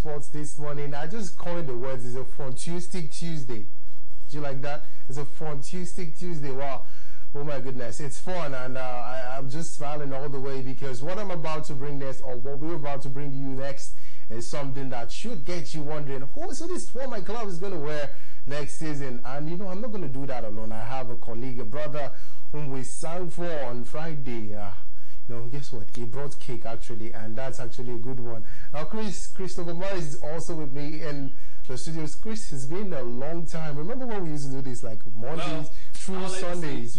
sports this morning. I just coined the words. It's a fantastic Tuesday. Do you like that? It's a fantastic Tuesday. Wow. Oh my goodness, it's fun, and I'm just smiling all the way because what I'm about to bring next, or what we're about to bring you next, is something that should get you wondering, so this is what my club is going to wear next season. And you know, I'm not going to do that alone. I have a colleague, a brother whom we sang for on Friday. You know, guess what? He brought cake actually, and that's actually a good one. Now, Christopher Morris is also with me in the studios. Chris, it's been a long time. Remember when we used to do this like Mondays through Sundays?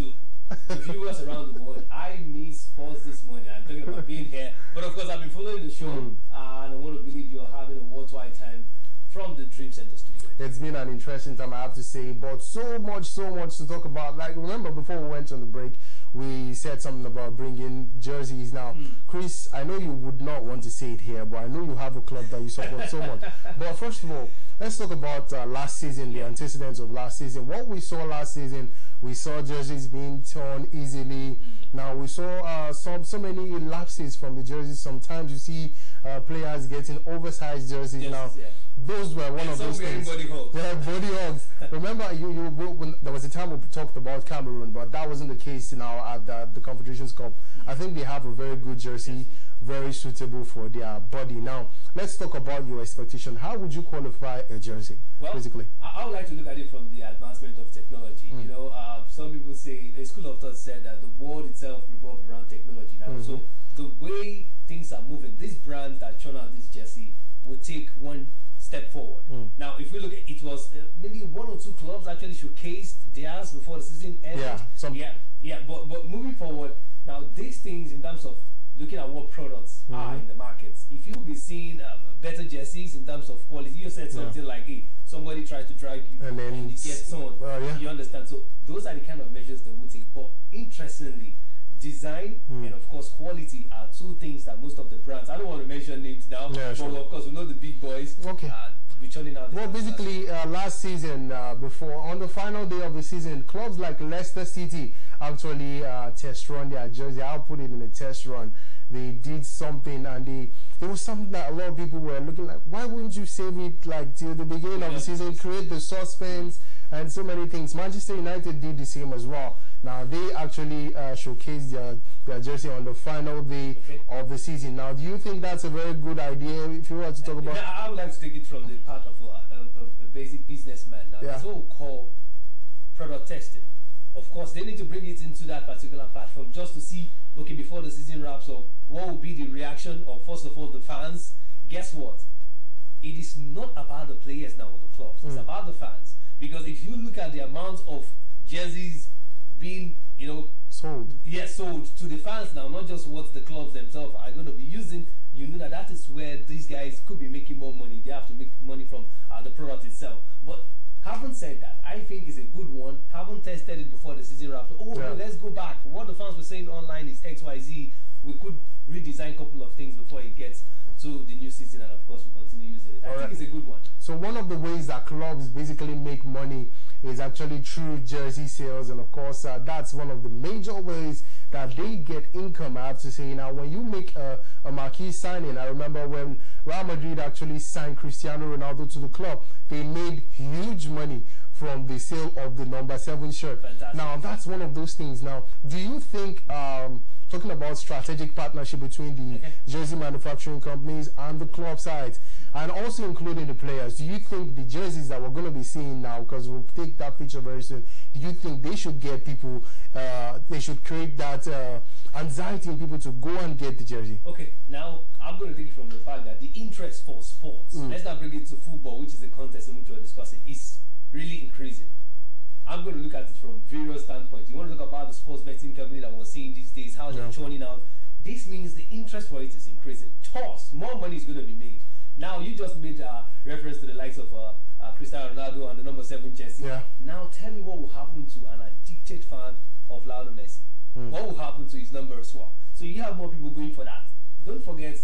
The viewers around the world, I miss sports this morning. I'm talking about being here, but of course I've been following the show, and I want to believe you're having a worthwhile time from the Dream Center studio. It's been an interesting time, I have to say, but so much to talk about. Like, remember before we went on the break, we said something about bringing jerseys. Now, Chris, I know you would not want to say it here, but I know you have a club that you support so much. But first of all, let's talk about last season, the antecedents of last season. What we saw last season, we saw jerseys being torn easily. Now, we saw so many lapses from the jerseys. Sometimes you see players getting oversized jerseys. Those were one of those things. Body hugs. Yeah, body hugs. Remember, when there was a time we talked about Cameroon, but that wasn't the case now at the Confederations Cup. I think they have a very good jersey, very suitable for their body. Now, let's talk about your expectation. How would you qualify a jersey, basically? I would like to look at it from the advancement of technology. You know, some people say, a school of thought said that the world itself revolves around technology now. So the way things are moving, this brand that churn out this jersey will take one step forward. Now, if we look at it, was maybe 1 or 2 clubs actually showcased theirs before the season ended. But moving forward, now these things in terms of looking at what products are in the markets, if you'll be seeing better jerseys in terms of quality, you said something like, hey, somebody tried to drag you and it gets on. You understand? So those are the kind of measures that we take. But interestingly, design and of course quality are 2 things that most of the brands, I don't want to mention names now, but of course we know the big boys be churning out. Well, basically last season, on the final day of the season, clubs like Leicester City actually test run their jersey. I'll put it in a test run. They did something, and it was something that a lot of people were looking like, why wouldn't you save it like till the beginning of the season, create the suspense and so many things. Manchester United did the same as well. Now, they actually showcased their jersey on the final day of the season. Now, do you think that's a very good idea if you were to talk about... I would like to take it from the part of a basic businessman. Now, there's what we call product testing. Of course, they need to bring it into that particular platform just to see, okay, before the season wraps up, what will be the reaction of, first of all, the fans. Guess what? It is not about the players now with the clubs. It's about the fans. Because if you look at the amount of jerseys being, sold to the fans now, not just what the clubs themselves are going to be using, you know that is where these guys could be making more money. They have to make money from the product itself. But having said that, I think it's a good one. Haven't tested it before the season wrapped. Let's go back. What the fans were saying online is XYZ. We could redesign a couple of things before it gets to the new season, and of course we'll continue using it. I think it's a good one. So one of the ways that clubs basically make money is actually through jersey sales, and of course that's one of the major ways that they get income, I have to say. Now, when you make a marquee signing, I remember when Real Madrid actually signed Cristiano Ronaldo to the club, they made huge money from the sale of the number 7 shirt. Fantastic. Now, that's one of those things. Now, do you think, talking about strategic partnership between the jersey manufacturing companies and the club sides, and also including the players, do you think the jerseys that we're going to be seeing now, because we'll take that picture very soon, do you think they should get people, they should create that anxiety in people to go and get the jersey? Okay, now I'm going to take it from the fact that the interest for sports, let's not bring it to football, which is the contest in which we're discussing, is really increasing. I'm going to look at it from various standpoints. You want to talk about the sports betting company that we're seeing these days, how they're churning out. This means the interest for it is increasing. Thus, more money is going to be made. Now, you just made reference to the likes of Cristiano Ronaldo and the number 7 jersey. Now, tell me what will happen to an addicted fan of Lionel Messi. What will happen to his number as well? So you have more people going for that. Don't forget,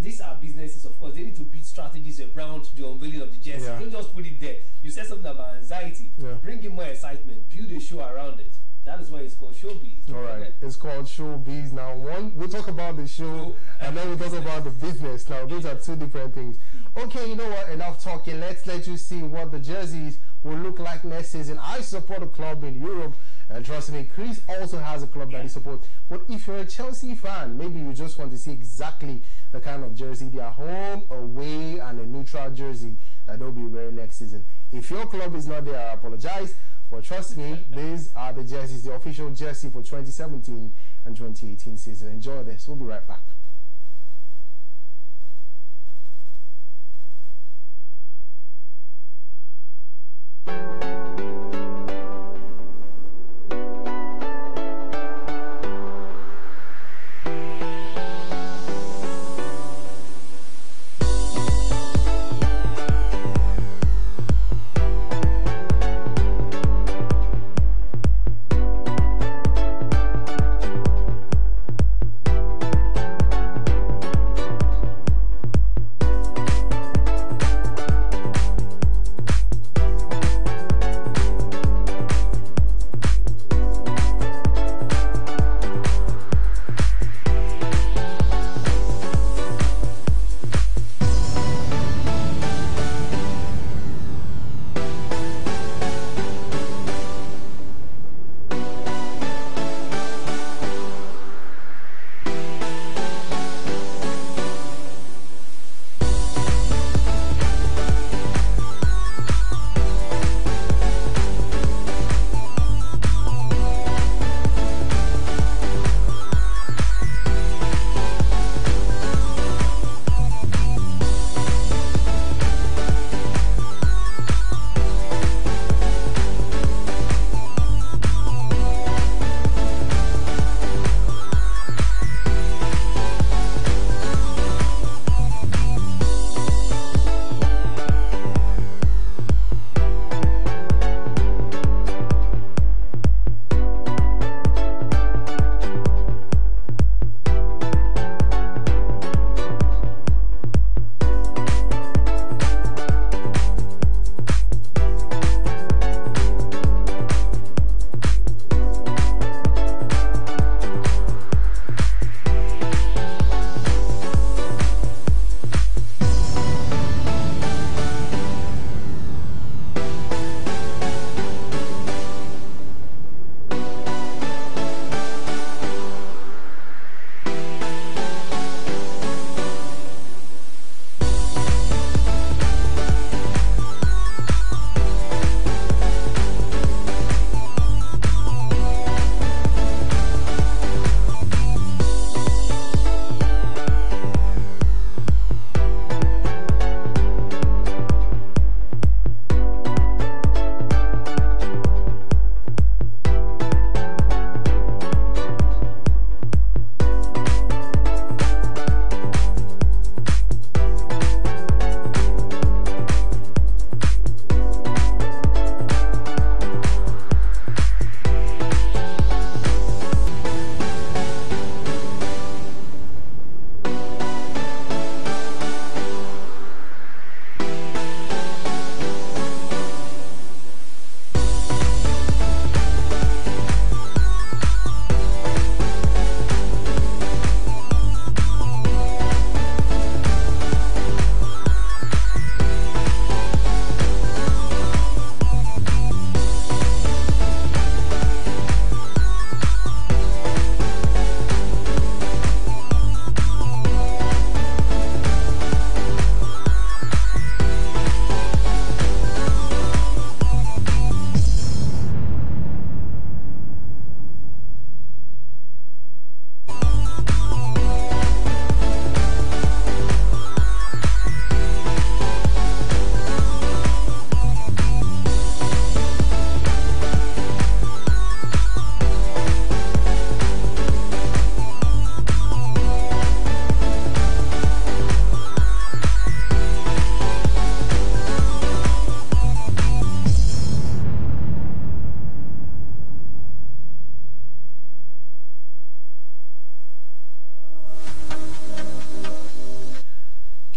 these are businesses, of course. They need to build strategies around the unveiling of the jersey. Don't just put it there. You said something about anxiety. Bring in more excitement. Build a show around it. That is why it's called showbiz. All right, it's called showbiz. Now, we'll talk about the show, and then we'll talk about the business. Now, those are two different things. Okay, you know what? Enough talking. Let's let you see what the jerseys will look like next season. I support a club in Europe, and trust me, Chris also has a club that he supports. But if you're a Chelsea fan, maybe you just want to see exactly the kind of jersey, their home, away, and a neutral jersey that they'll be wearing next season. If your club is not there, I apologize. But trust me, these are the jerseys, the official jersey for 2017 and 2018 season. Enjoy this. We'll be right back.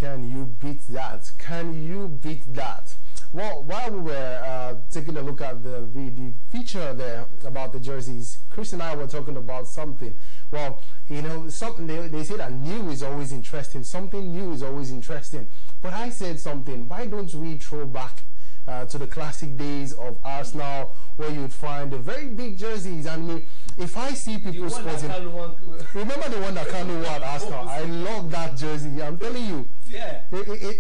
Can you beat that? Can you beat that? Well, while we were taking a look at the feature there about the jerseys, Chris and I were talking about something. Well, you know, something they say that new is always interesting. Something new is always interesting. But I said something. Why don't we throw back to the classic days of Arsenal, where you'd find the very big jerseys? I mean, if I see people sporting, remember the one that Kanu wore at Arsenal? I love that jersey. I'm telling you. Yeah.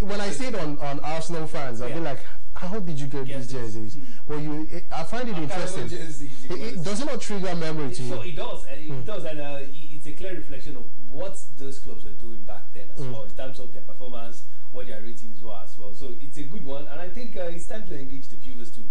When I say it on Arsenal fans, I'll be like, how did you get these jerseys? Well, I find it interesting. Does it not trigger memory to you? So it does. It does, and it's a clear reflection of what those clubs were doing back then as well, in terms of their performance, what their ratings were as well. So it's a good one, and I think it's time to engage the viewers too.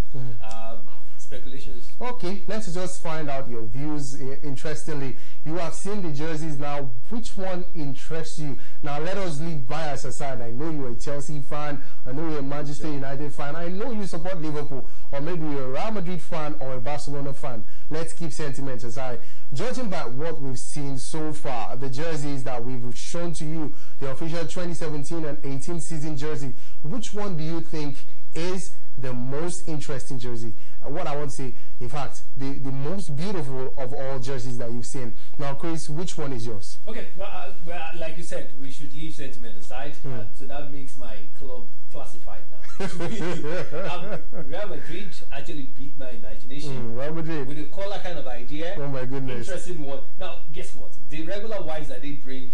Speculations. Okay, let's just find out your views. Interestingly, you have seen the jerseys now. Which one interests you? Now, let us leave bias aside. I know you're a Chelsea fan. I know you're a Manchester United fan. I know you support Liverpool, or maybe you're a Real Madrid fan or a Barcelona fan. Let's keep sentiments aside. Judging by what we've seen so far, the jerseys that we've shown to you, the official 2017 and 18 season jersey, which one do you think is the most interesting jersey? What I want to say, in fact, the most beautiful of all jerseys that you've seen. Now, Chris, which one is yours? Okay, well, like you said, we should leave sentiment aside. So that makes my club classified now. Real Madrid actually beat my imagination. Real Madrid. With a color kind of idea. Oh my goodness. Interesting one. Now, guess what? The regular whites that they bring,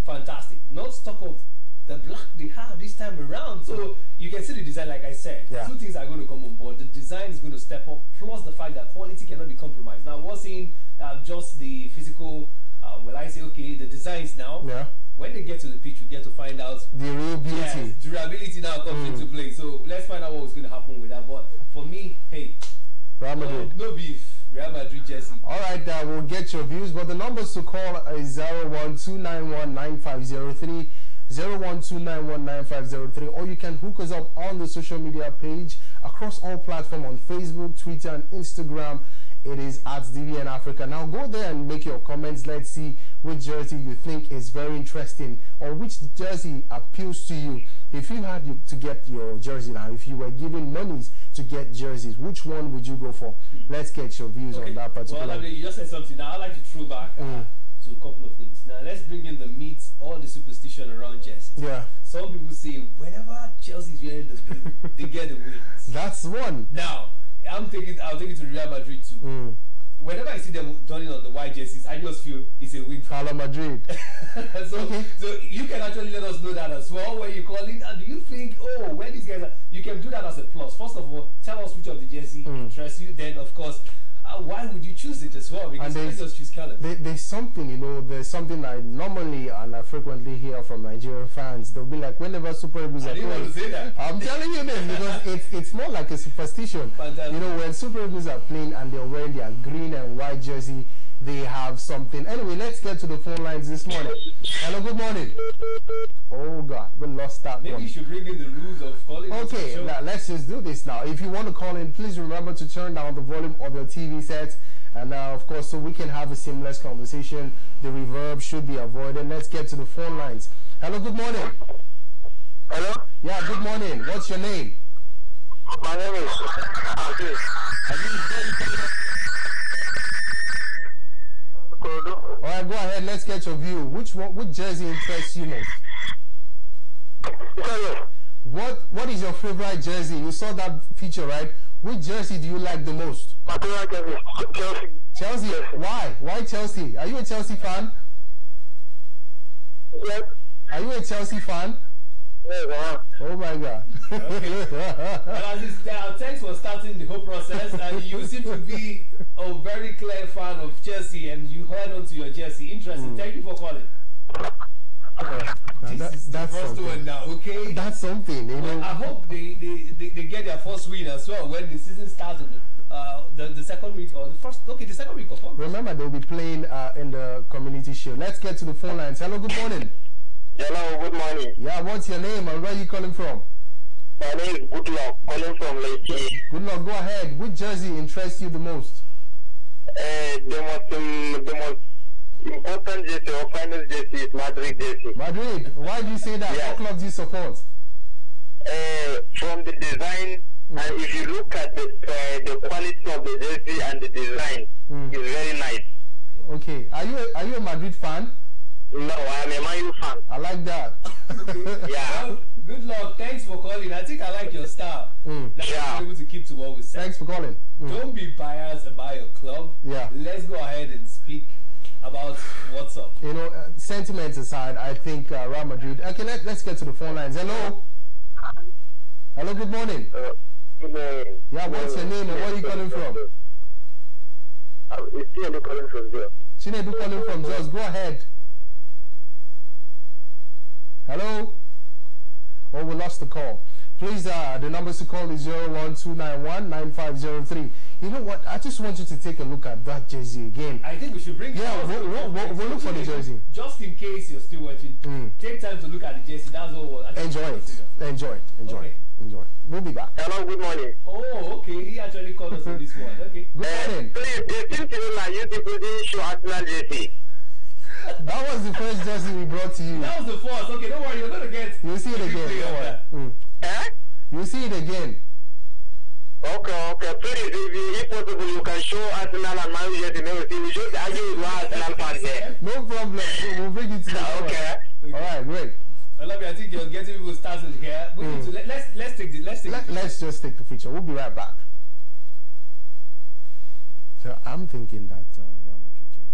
fantastic. Not stock of the black they have this time around. So you can see the design, like I said. Two things are going to come on board. The design is going to step up, plus the fact that quality cannot be compromised. Now, we're seeing just the physical, well, I say, okay, the designs now. When they get to the pitch, we get to find out the real beauty. Durability now comes into play. So let's find out what's going to happen with that. But for me, hey, Real Madrid. No beef. Real Madrid jersey. All right, we'll get your views. But the numbers to call is 012919503. 012919503, or you can hook us up on the social media page across all platforms on Facebook, Twitter, and Instagram. It is at DBN Africa. Now go there and make your comments. Let's see which jersey you think is very interesting, or which jersey appeals to you. If you had to get your jersey now, if you were given monies to get jerseys, which one would you go for? Let's get your views on that particular. Well, I mean, you just said something. Now I'd like to throw back to a couple of things. Now let's bring in the myths, all the superstition around jerseys. Some people say whenever Chelsea's wearing the blue, they get the wins. That's one. Now I'll take it to Real Madrid too. Whenever I see them donning on the white jerseys, I just feel it's a win for Real Madrid. So you can actually let us know that as well when you call in. And do you think, where these guys are? You can do that as a plus. First of all, tell us which of the jersey interests you. Then, of course, why would you choose it as well? Because you just choose colors. There's something, you know, there's something I normally and I frequently hear from Nigerian fans. They'll be like, whenever Super Eagles are playing, want to say that. I'm telling you this because it's more like a superstition. Fantastic. You know, when Super Eagles are playing and they're wearing their green and white jersey, they have something. Anyway, let's get to the phone lines this morning. Hello, good morning. Oh God, we lost that one. Maybe you should bring in the rules of calling. Okay, now let's just do this now. If you want to call in, please remember to turn down the volume of your TV set. And of course, so we can have a seamless conversation. The reverb should be avoided. Let's get to the phone lines. Hello, good morning. Hello? Yeah, good morning. What's your name? My name is Aziz. All right, go ahead. Let's get your view. Which jersey interests you most? What is your favorite jersey? You saw that picture, right? Which jersey do you like the most? My favorite jersey is Chelsea. Chelsea? Why? Why Chelsea? Are you a Chelsea fan? Yes. Are you a Chelsea fan? Yes, I am. Oh my God. Okay. Well, thanks for starting the whole process. And you seem to be a very clear fan of Chelsea, and you held on to your jersey. Interesting. Thank you for calling. That's the first one now, okay? That's something, you know. I hope they get their first win as well when the season started. The second week or the first, the second week of August. Remember, they'll be playing in the community shield. Let's get to the phone lines. Hello, good morning. Hello, good morning. Yeah, what's your name and where are you calling from? My name is Goodluck, calling from Lekki. Goodluck, go ahead. Which jersey interests you the most? The most important jersey or finest jersey is Madrid jersey. Madrid? Why do you say that? Yeah. What club do you support? From the design And if you look at the quality of the jersey and the design, it's very nice. Okay. Are you a Madrid fan? No, I'm a Man U fan. I like that. Okay. Yeah. Well, good luck. Thanks for calling. I think I like your style. Like Yeah. you're able to keep to what we said. Thanks for calling. Don't be biased about your club. Yeah. Let's go ahead and speak about what's up. You know, sentiments aside, I think Real Madrid. Okay, let's get to the phone lines. Hello. Hello. Good morning. Good morning. Yeah. What's your name and where are you calling from? It's Ian calling from there. Chinedu calling from Jos. Go ahead. Hello. Oh, we lost the call. Please, the numbers to call is 01291-9503. You know what? I just want you to take a look at that jersey again. I think we should bring it. Yeah, we'll look for the jersey. Just in case you're still watching, take time to look at the jersey. That's all. Enjoy it. Enjoy it. Enjoy it. Enjoy it. We'll be back. Hello, good morning. Oh, okay. He actually called us on this one. Okay. Good morning. Please, they seem to me like you people didn't show Arsenal jersey. That was the first jersey we brought to you. That was the first. Okay, don't worry. You're going to get... You'll see it again. Don't worry. Eh? You'll see it again. Okay. Please, if possible, you can show Arsenal and Man U jersey. We should argue with one Arsenal fan here. No problem. We'll bring it to you. Okay. All right, great. I think you're getting people started here. We need to, let's take this. Let's just take the feature. We'll be right back. So I'm thinking that Real Madrid jersey.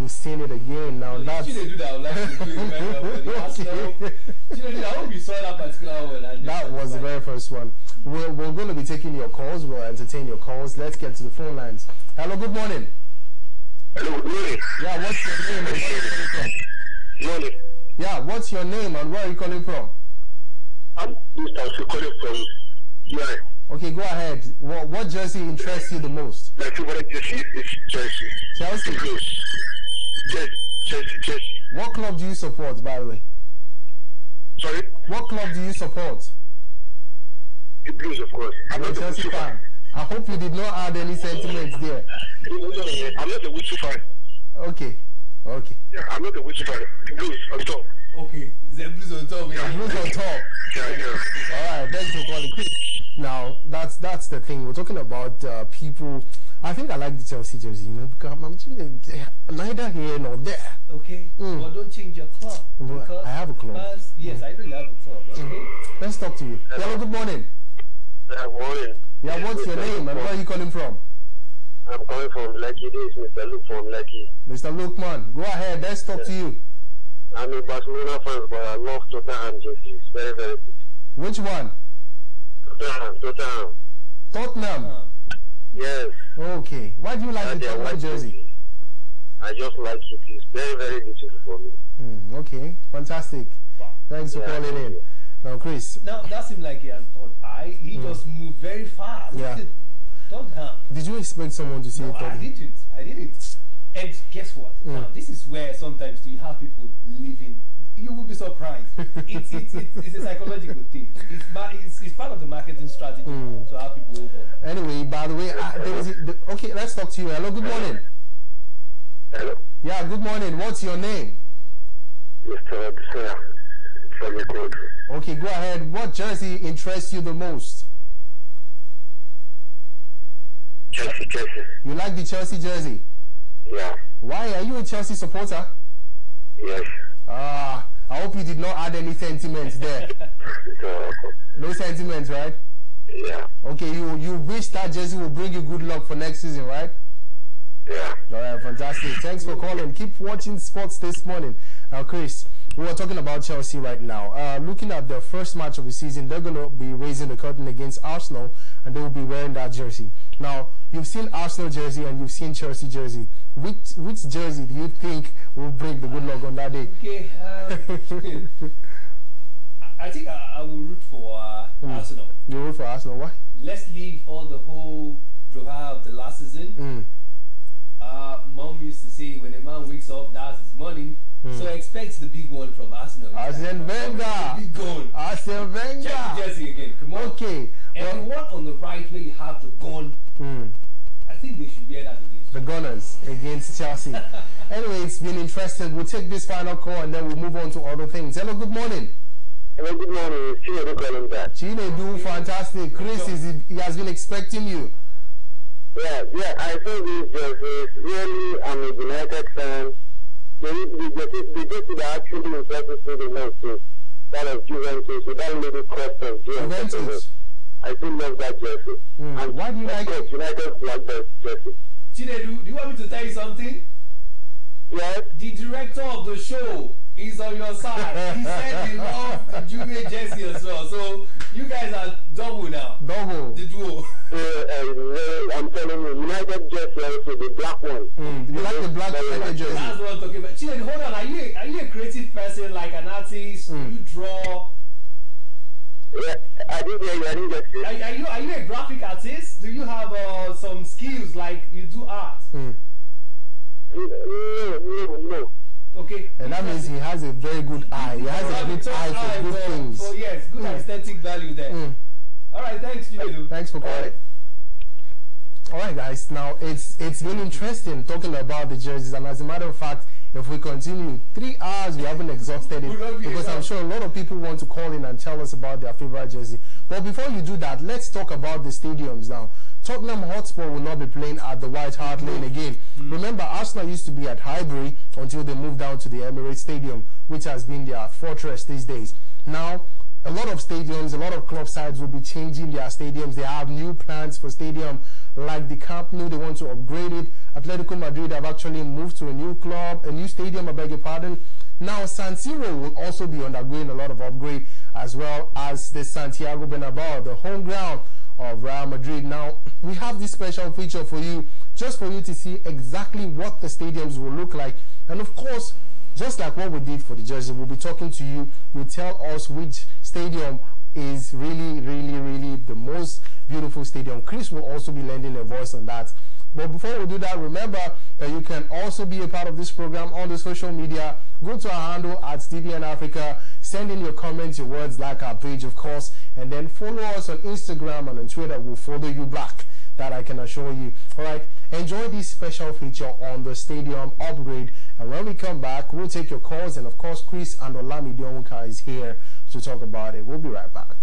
you've seen it again. Now that's. Do that. I would like to do it right now for the Arsenal. I hope you saw that particular one. That was the very first one. We're going to be taking your calls. We'll entertain your calls. Let's get to the phone lines. Hello, good morning. Hello, good morning. Yeah, what's your name and where are you calling from? Morning. Yeah, what's your name and where are you calling from? I'm Mr. calling from UI. Okay, go ahead. What jersey interests you the most? My favorite jersey is Chelsea. Chelsea? Chelsea. What club do you support, by the way? Sorry? What club do you support? The Blues, of course. I'm not a Chelsea fan. I hope you did not add any sentiments there. I'm not a Witcher fan. Okay. Yeah, I'm not a Witcher fan. The Blues on top. Okay, the Blues on top. Yeah, Blues on top. Yeah. Alright, thanks for calling. Now, that's the thing. We're talking about people. I think I like the Chelsea jersey, you know, because I'm neither here nor there. Okay, but don't change your club. I have a club. Yes, I do have a club. Okay. Let's talk to you. Hello, good morning. Good morning. Yeah, what's your name and where are you calling from? I'm calling from Lucky. This is Mr. Luke from Lucky. Mr. Luke, man, go ahead. Let's talk to you. I'm a Barcelona fan, but I love Tottenham jersey. It's very, very good. Which one? Tottenham. Yes. Okay. Why do you like the Tottenham jersey? I just like it. It's very, very beautiful for me. Okay. Fantastic. Wow. Thanks for calling in. Now, Chris. Now, that seemed like he has thought eye. He just moved very fast. Yeah. Tottenham. Did you expect someone to say Tottenham? I didn't. And guess what? Now, this is where sometimes you have people living. You will be surprised. It's a psychological thing. It's part of the marketing strategy to have people over. Anyway, by the way, okay, let's talk to you. Hello, good morning. Hello. Yeah, good morning. What's your name? Mr. Odisea from the code. Okay, go ahead. What jersey interests you the most? Chelsea. You like the Chelsea jersey? Yeah. Why? Are you a Chelsea supporter? Yes. I hope you did not add any sentiments there. No sentiments, right? Yeah. Okay, you wish that jersey will bring you good luck for next season, right? Yeah. Alright, fantastic. Thanks for calling. Keep watching sports this morning. Now, Chris, we are talking about Chelsea right now. Looking at the first match of the season, they're going to be raising the curtain against Arsenal, and they will be wearing that jersey. Now, you've seen Arsenal jersey and you've seen Chelsea jersey. Which jersey do you think will bring the good luck on that day? Okay, I think I will root for Arsenal. You root for Arsenal? Why? Let's leave all the whole brouhaha of the last season. Mom used to say, when a man wakes up, that's his morning. So expect the big one from Arsenal. Arsene Wenger. Big gun. Arsene Wenger. Check the jersey again. Come on. Okay. And the one on the right where you have the gun, I think they should wear that against the Gunners against Chelsea. Anyway, it's been interesting. We'll take this final call and then we'll move on to other things. Hello, good morning. Hello, good morning. Chinedu calling back. Chinedu, fantastic. Chris, he has been expecting you. Yeah, I think this jersey, really, I'm a United fan. The jersey that actually impresses me the most is that of Juventus, with that little crest of Juventus. I still love that jersey. And why do you like it? United's black belt jersey. Chinedu, do you want me to tell you something? Yes? The director of the show is on your side. He said he loves the Juve jersey as well. So you guys are double now. Double. The duo. I'm telling you, United jersey also, the black one. You like the black jersey? That's what I'm talking about. Chinedu, hold on. Are you a creative person, like an artist? Do you draw? Yeah, I didn't get it. Are you a graphic artist? Do you have some skills like you do art? No. Okay. And that means he has a very good eye. He has a good eye for good things. Yes, good aesthetic value there. Alright, thanks, Chinedu. Thanks for calling. Alright, guys. Now, it's been interesting talking about the jerseys, and as a matter of fact, if we continue 3 hours, we haven't exhausted it, because I'm sure a lot of people want to call in and tell us about their favorite jersey. But before you do that, let's talk about the stadiums now. Tottenham Hotspur will not be playing at the White Hart Lane again. Remember, Arsenal used to be at Highbury until they moved down to the Emirates Stadium, which has been their fortress these days. Now, a lot of stadiums, a lot of club sides will be changing their stadiums. They have new plans for stadium. like the Camp Nou, they want to upgrade it. Atletico Madrid have actually moved to a new club, a new stadium, I beg your pardon. Now, San Siro will also be undergoing a lot of upgrade, as well as the Santiago Bernabeu, the home ground of Real Madrid. Now, we have this special feature for you, just for you to see exactly what the stadiums will look like. And of course, just like what we did for the jersey, we'll be talking to you. You'll tell us which stadium is really, really, really the most beautiful stadium. Chris will also be lending a voice on that. But before we do that, remember that you can also be a part of this program on the social media. Go to our handle at DBN Africa. Send in your comments, your words, like our page, of course. And then follow us on Instagram and on Twitter. We'll follow you back. That I can assure you. All right. Enjoy this special feature on the stadium upgrade. And when we come back, we'll take your calls. And of course, Chris and Olamide Onwuka is here to talk about it. We'll be right back.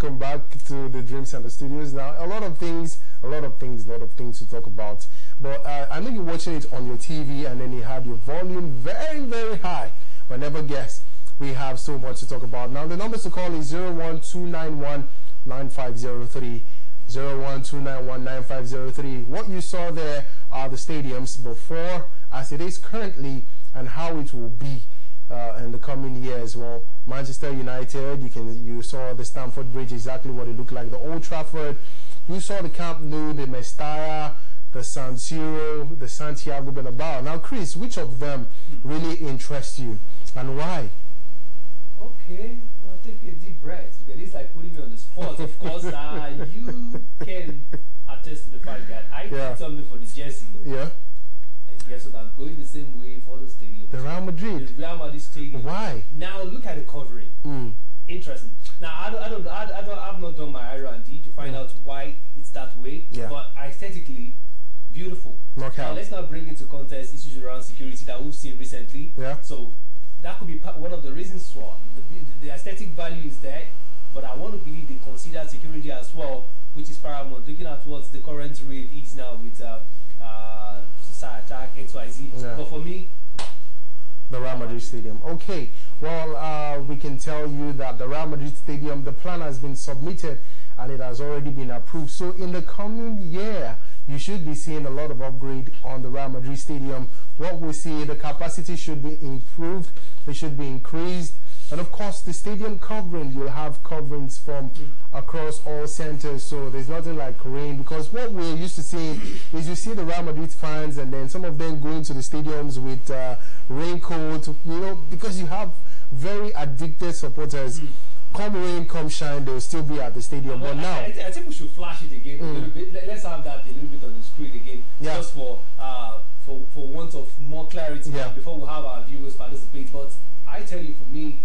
welcome back to the Dream Center Studios. Now, a lot of things to talk about. But I know you're watching it on your TV, and then you had your volume very, very high. But never guess, we have so much to talk about. Now, the numbers to call is 01291-9503. 01291-9503. What you saw there are the stadiums before, as it is currently, and how it will be in the coming years. Well, Manchester United, you saw the Stamford Bridge, exactly what it looked like. The Old Trafford, you saw the Camp Nou, the Mestalla, the San Siro, the Santiago Bernabeu. Now, Chris, which of them really interests you, and why? Okay, I'll take a deep breath, because it's like putting me on the spot. Of course, you can attest to the fact that I did something for the jersey. Yeah. And guess what? I'm going the same way for the stadium. The Real Madrid. The Real Madrid stadium. Why? Now look at the covering. Interesting. Now I've not done my R&D to find out why it's that way. Yeah. But aesthetically, beautiful. Now let's not bring into context issues around security that we've seen recently. Yeah. So that could be one of the reasons for the aesthetic value is there. But I want to believe they consider security as well, which is paramount. Looking at what the current rate is now with attack XYZ. Yeah. But for me, the Real Madrid Stadium. Okay, well, we can tell you that the Real Madrid Stadium, the plan has been submitted and it has already been approved. So in the coming year, you should be seeing a lot of upgrade on the Real Madrid Stadium. What we see, the capacity should be improved, it should be increased. And of course, the stadium covering, you'll have coverings from across all centers, so there's nothing like rain. Because what we're used to seeing is you see the Real Madrid fans, and then some of them going to the stadiums with raincoat, because you have very addicted supporters. Come rain, come shine, they'll still be at the stadium. But now, I think we should flash it again a little bit. Let's have that a little bit on the screen again, just for want of more clarity before we have our viewers participate. But I tell you, for me,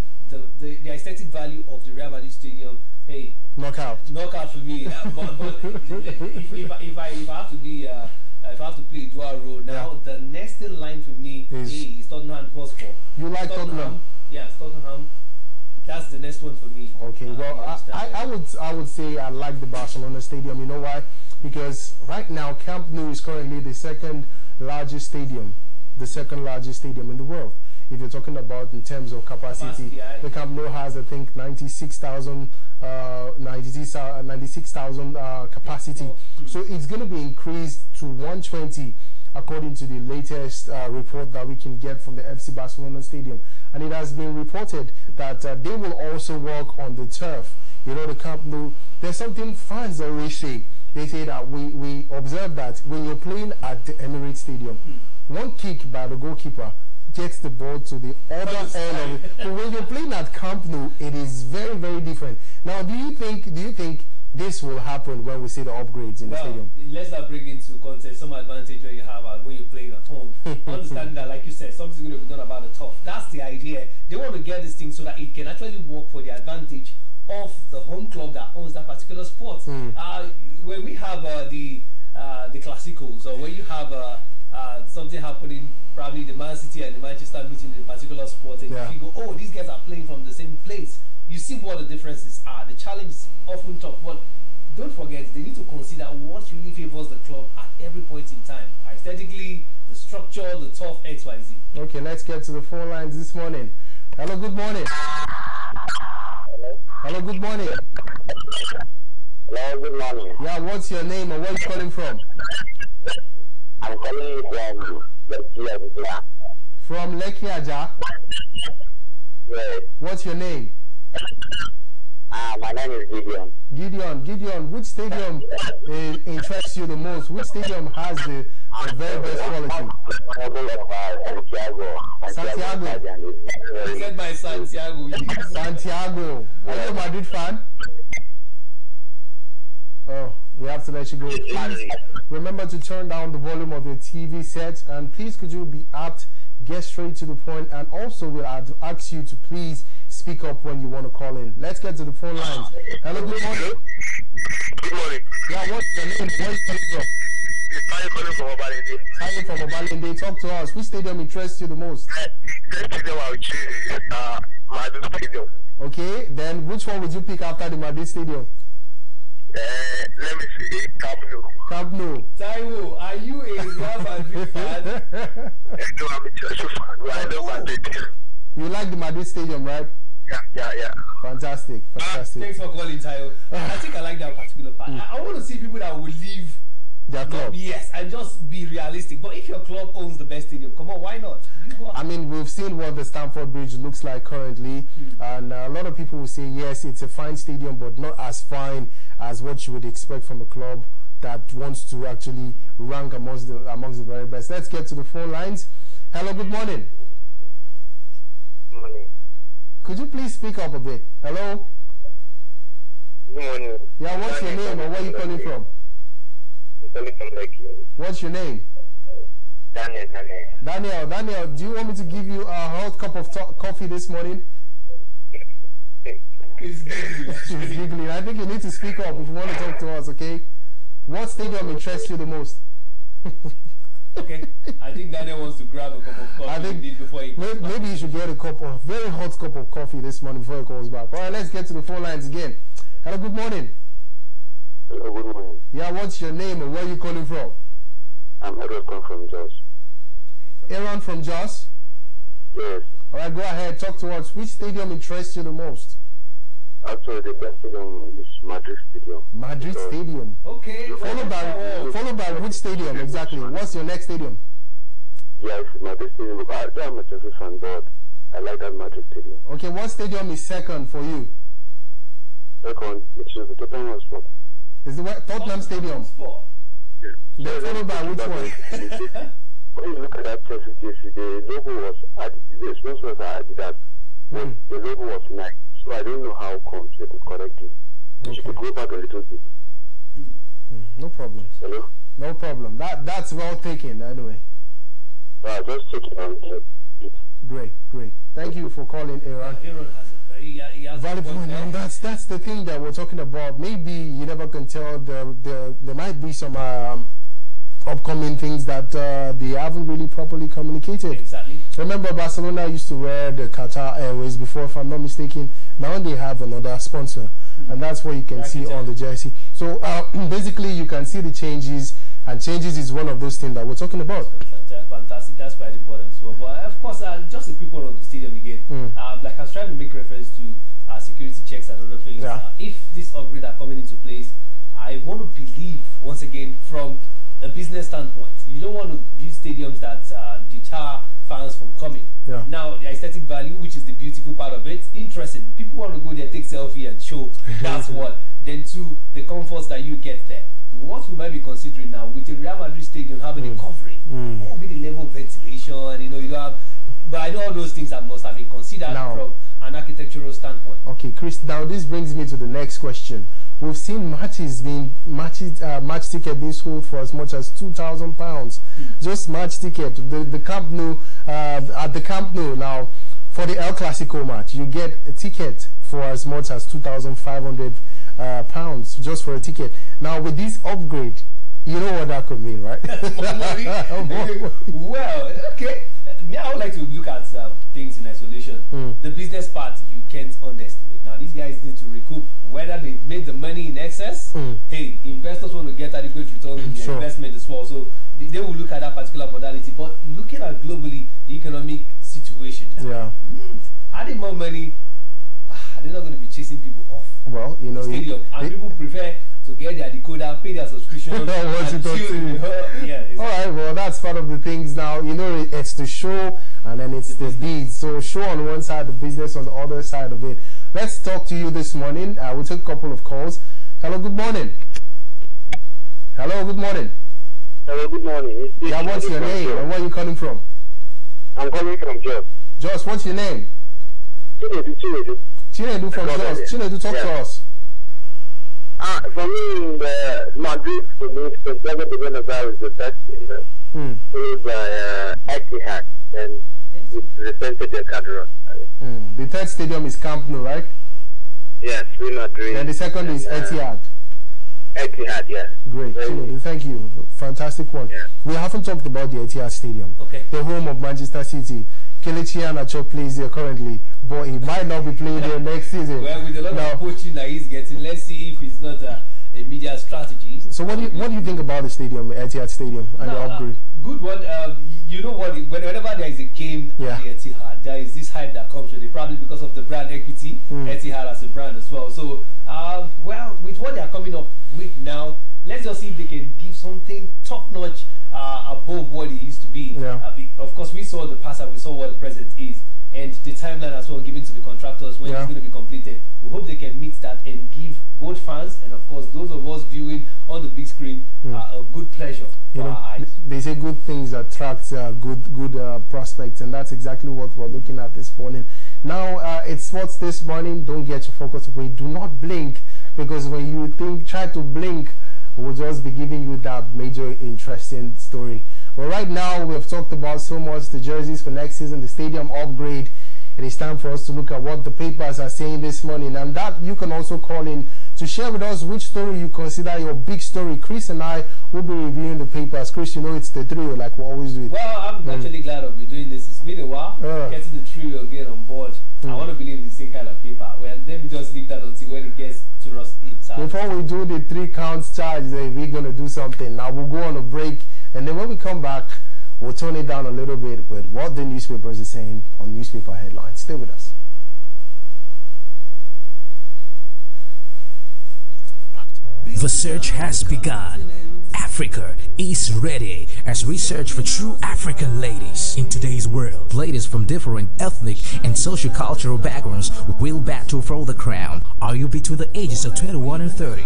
the aesthetic value of the Real Madrid Stadium, hey, knockout for me. But if I have to be if I have to play dual role now, the next in line for me is Tottenham Hotspur. You like Tottenham? Yeah, Tottenham. That's the next one for me. Okay, well, I would say I like the Barcelona Stadium. You know why? Because right now Camp Nou is currently the second largest stadium in the world. If you're talking about in terms of capacity, the Camp Nou has, I think, 96,000 capacity. So it's going to be increased to 120, according to the latest report that we can get from the FC Barcelona Stadium. And it has been reported that they will also work on the turf. You know, the Camp Nou, there's something fans always say. They say that we observe that when you're playing at the Emirates Stadium, one kick by the goalkeeper gets the ball to the other end of it. But when you're playing at Camp Nou, it is very, very different. Now, do you think this will happen when we see the upgrades in the stadium? Let's not bring into context some advantage when you have when you're playing at home. Understanding that, like you said, something's going to be done about the turf. That's the idea. They want to get this thing so that it can actually work for the advantage of the home club that owns that particular sport. When we have the Clásicos, or when you have something happening, probably the Man City and the Manchester meeting in a particular sport, and you go, oh, these guys are playing from the same place. You see what the differences are. The challenge is often tough, but don't forget, they need to consider what really favors the club at every point in time. Aesthetically, the structure, the turf, XYZ. Okay, let's get to the phone lines this morning. Hello, good morning. Hello, good morning. Hello, good morning. Yeah, what's your name and where are you calling from? I'm calling you from Lekki Aja. From Lekki Aja? Yes. What's your name? My name is Gideon. Gideon, which stadium interests you the most? Which stadium has the very best quality? Santiago. Said by Santiago. Santiago. Are you a Madrid fan? Oh, we have to let you go. Please remember to turn down the volume of your TV set, and please could you be apt, get straight to the point, and also we'll ask you to please speak up when you want to call in. Let's get to the phone lines. Hello, good morning. Good morning. Yeah, what's your name? Where are you calling from? I'm calling from Obalende. I'm from Obalende. Talk to us. Which stadium interests you the most? The stadium I would choose is Madrid Stadium. Okay, then Which one would you pick after the Madrid Stadium? Let me see. Camp Nou. Camp Nou. Taiwo, are you a Real Madrid fan? No, I'm a Chelsea fan. But I love Madrid. You like the Madrid Stadium, right? Yeah. Fantastic. Thanks for calling, Taiwo. I think I like that particular part. I want to see people that will leave their club. Yes, and just be realistic. But if your club owns the best stadium, come on, why not? I mean, we've seen what the Stamford Bridge looks like currently, and a lot of people will say, yes, it's a fine stadium, but not as fine as what you would expect from a club that wants to actually rank amongst the very best. Let's get to the phone lines. Hello, good morning. Good morning. Could you please speak up a bit? Hello? Good morning. Yeah, what's your name and where are you calling from? I'm calling from Lekki. What's your name? Daniel, do you want me to give you a hot cup of coffee this morning? He's giggling. I think you need to speak up if you want to talk to us, okay? What stadium interests you the most? Okay, I think Daniel wants to grab a cup of coffee. I think before he maybe you should get a very hot cup of coffee this morning before he calls back. All right, let's get to the phone lines again. Hello, good morning. Hello, good morning. Yeah, what's your name and where are you calling from? I'm Edward from Jos. Aaron from Jos? Yes. All right, go ahead, talk to us. Which stadium interests you the most? Actually, the best stadium is Madrid Stadium. Madrid Stadium. Okay. Followed by which stadium exactly? What's your next stadium? Yes, Madrid Stadium. I'm a Chelsea fan, but I like that Madrid Stadium. Okay, what stadium is second for you? Second, which is the Tottenham Sport. Is the Tottenham Stadium? Yeah. Followed by which one? When you look at that Chelsea jersey, the logo was the sponsors are Adidas. The logo was Nike. So I don't know how comes they could correct it. Okay. You could go back a little bit. No problem. Hello? No problem. That's well taken anyway. Just check it out. Great. Thank you for calling, Aaron. Aaron has a very valid point, and that's the thing that we're talking about. Maybe you never can tell. There might be some upcoming things that they haven't really properly communicated. Exactly. Remember, Barcelona used to wear the Qatar Airways before, if I'm not mistaken. Now they have another sponsor, and that's what you can see on the jersey. So basically, you can see the changes, and changes is one of those things that we're talking about. Fantastic. That's quite important as well. But of course, just a quick one on the stadium again. Like I was trying to make reference to security checks and other things. If this upgrade are coming into place, I want to believe once again from a business standpoint, you don't want to build stadiums that deter fans from coming. Now, the aesthetic value, which is the beautiful part of it, interesting. People want to go there, take selfie and show. That's what. Then two, the comforts that you get there. What we might be considering now with the Real Madrid Stadium having a covering, what will be the level of ventilation? You know, you don't have. But I know all those things that must have been considered from an architectural standpoint. Okay, Chris. Now this brings me to the next question. We've seen match ticket being sold for as much as £2,000. Just match ticket. The Camp Nou at the Camp Nou now for the El Clasico match, you get a ticket for as much as £2,500 just for a ticket. Now with this upgrade, you know what that could mean, right? Well, okay. I would like to look at things in isolation. The business part you can't underestimate. Now these guys need to recoup whether they made the money in excess. Hey, investors want to get adequate return on their investment as well, so they will look at that particular modality. But looking at globally the economic situation, adding more money, they're not going to be chasing people off. Well, you know, stadium, and people prefer to get their decoder, pay their subscription, and all right, well, that's part of the things now. You know, it's the show, and then it's the deeds. So show on one side, the business on the other side of it. Let's talk to you this morning. We'll take a couple of calls. Hello, good morning. Hello, good morning. Hello, good morning. Yeah, what's your name and where are you calling from? I'm calling from Jos. Jos, what's your name? Chinedu from Jos. Chinedu, talk to us. For me, the Madrid, for me, Santiago de Bernabeu is the best in the followed by Etihad, and it represented the Cadron. The third stadium is Camp Nou, right? Yes, Real Madrid. And the second is Etihad. Etihad, yes. Great, Chinedu, thank you. Fantastic one. Yeah. We haven't talked about the Etihad Stadium, the home of Manchester City. Kelechi Iheanacho plays there currently. but he might not be playing there next season. Well, with a lot of coaching that he's getting, let's see if it's not a media strategy. So what do you think about the stadium, Etihad Stadium, and the upgrade? Good one. You know what? Whenever there is a game at the Etihad, there is this hype that comes with it. Probably because of the brand equity, Etihad as a brand as well. So, well, with what they are coming up with now, let's just see if they can give something top-notch above what it used to be. Of course, we saw the past and we saw what the present is, and the timeline as well given to the contractors when it's going to be completed. We hope they can meet that and give both fans and of course those of us viewing on the big screen a good pleasure for our eyes. They say good things attract good prospects, and that's exactly what we're looking at this morning. Now it's sports this morning. Don't get your focus away. Do not blink, because when you try to blink, we'll just be giving you that major interesting story. But right now, we have talked about so much the jerseys for next season, the stadium upgrade. It is time for us to look at what the papers are saying this morning, and that you can also call in to share with us which story you consider your big story. Chris and I will be reviewing the papers. Chris, you know it's the trio like we always do it. Well, I'm actually glad of doing this. It's been a while. Getting the trio again on board. I want to believe in the same kind of paper. Well, let me just leave that until when it gets to us inside. Before we do the 3 counts charge, we're going to do something. Now we'll go on a break, and then when we come back, we'll tone it down a little bit with what the newspapers are saying on newspaper headlines. Stay with us. The search has begun. Africa is ready as we search for true African ladies. In today's world, ladies from different ethnic and socio-cultural backgrounds will battle for the crown. Are you between the ages of 21 and 30?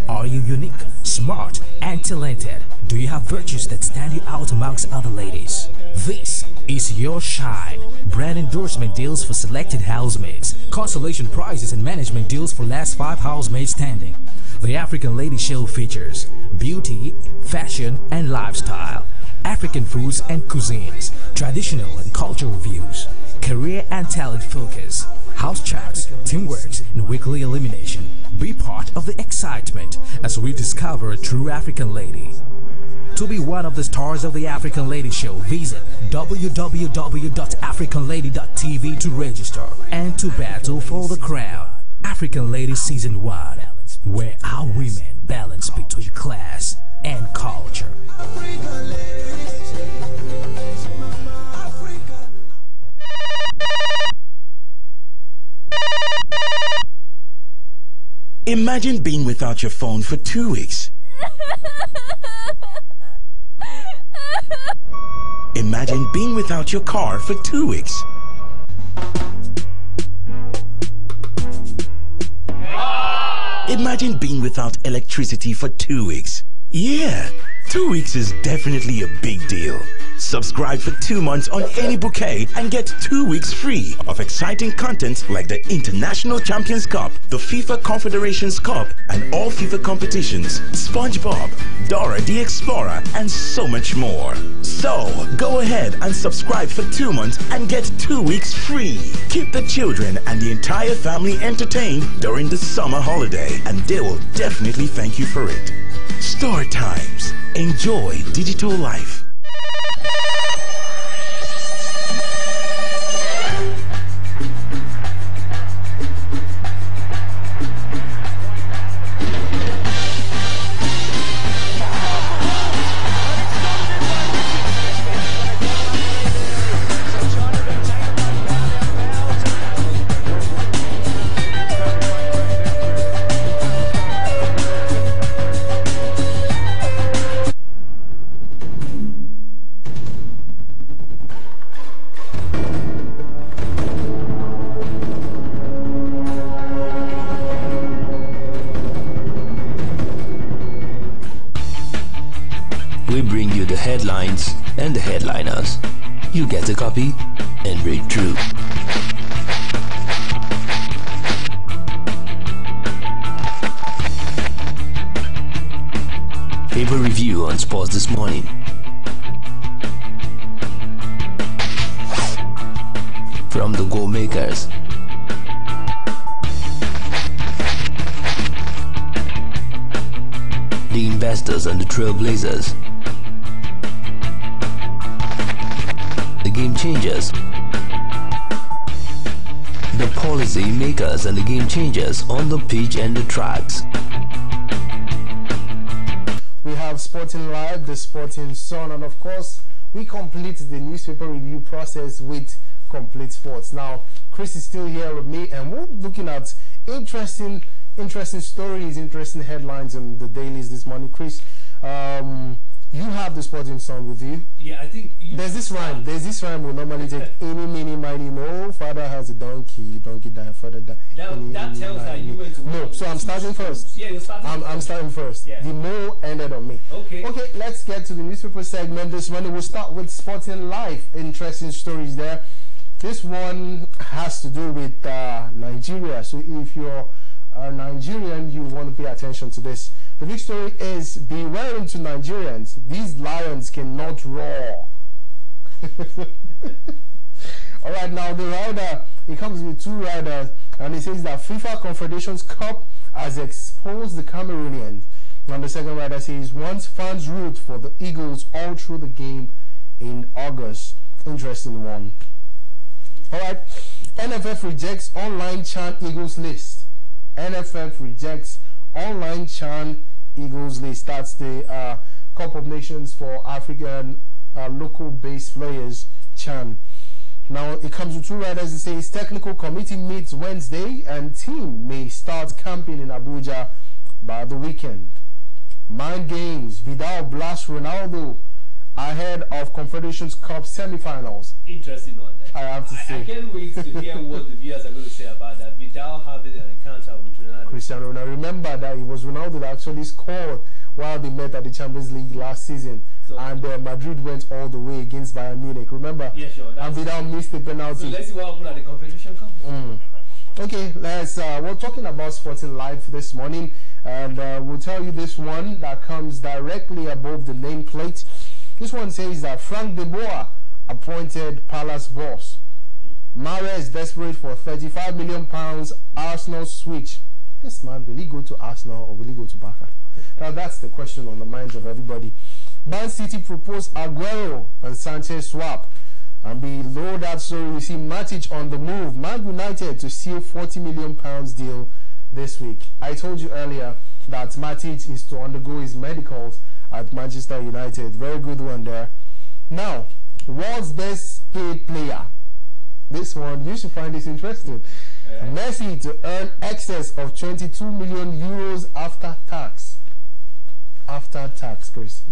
Are you unique, smart, and talented? Do you have virtues that stand you out amongst other ladies? This is your shine. Brand endorsement deals for selected housemaids, consolation prizes and management deals for last 5 housemaids standing. The African Lady Show features beauty, fashion, and lifestyle, African foods and cuisines, traditional and cultural reviews, career and talent focus, house chats, teamwork, and weekly elimination. Be part of the excitement as we discover a true African lady. To be one of the stars of the African Lady Show, visit www.africanlady.tv to register and to battle for the crown. African Lady Season 1, where our women balance between class and culture. Imagine being without your phone for 2 weeks. Imagine being without your car for 2 weeks. Imagine being without electricity for 2 weeks. Yeah, 2 weeks is definitely a big deal. Subscribe for 2 months on any bouquet and get 2 weeks free of exciting content like the International Champions Cup, the FIFA Confederations Cup, and all FIFA competitions, SpongeBob, Dora the Explorer, and so much more. So, go ahead and subscribe for 2 months and get 2 weeks free. Keep the children and the entire family entertained during the summer holiday, and they will definitely thank you for it. Star Times. Enjoy digital life. We bring you the headlines and the headliners. You get a copy and read through. Paper review on sports this morning. From the goal makers. The investors and the trailblazers. The game changers. policy makers and the game changers on the pitch and the tracks. We have Sporting Live, the Sporting Sun, and of course, we complete the newspaper review process with Complete Sports. Now, Chris is still here with me, and we're looking at interesting stories, interesting headlines in the dailies this morning. Chris, you have the Sporting Sun with you. Yeah, I think there's this rhyme. We normally take any, mini, mighty, mo. Father has a donkey die, father die. That tells that you went to no. So I'm starting first. Yeah, you're starting. I'm starting first. Yeah. The mo ended on me. Okay. Let's get to the newspaper segment this morning. We'll start with Sporting Life. Interesting stories there. This one has to do with Nigeria. So if you're a Nigerian, you want to pay attention to this. The big story is beware to Nigerians. These lions cannot roar. All right, now the rider, it comes with two riders, and it says that FIFA Confederations Cup has exposed the Cameroonians. And the second rider says once fans root for the Eagles all through the game in August. Interesting one. All right, NFF rejects online Chan Eagles list. NFF rejects online Chan Eagles list. That's the Cup of Nations for African local-based players, Chan. Now, it comes with two riders. It says technical committee meets Wednesday and team may start camping in Abuja by the weekend. Mind games. Vidal blasts Ronaldo ahead of Confederations Cup semi-finals. Interesting one. I have to say. I can't wait to hear what the viewers are going to say about that. Vidal having an encounter with Ronaldo. Cristiano Ronaldo. Remember that it was Ronaldo that actually scored while they met at the Champions League last season. So, and Madrid went all the way against Bayern Munich. Remember? Yeah, sure. And Vidal missed the penalty. So let's see what happened at the Confederation Cup. Okay, we're talking about Sporting Life this morning, and we'll tell you this one that comes directly above the nameplate. This one says that Frank de Boer appointed Palace boss. Mahrez desperate for £35 million Arsenal switch. This man, will he go to Arsenal or will he go to Barca? Now that's the question on the minds of everybody. Man City proposed Aguero and Sanchez swap. And below that story, we see Matic on the move. Man United to seal £40 million deal this week. I told you earlier that Matic is to undergo his medicals at Manchester United. Very good one there. Now, world's best paid player. This one, you should find this interesting. Messi to earn excess of 22 million euros after tax. After tax, Chris.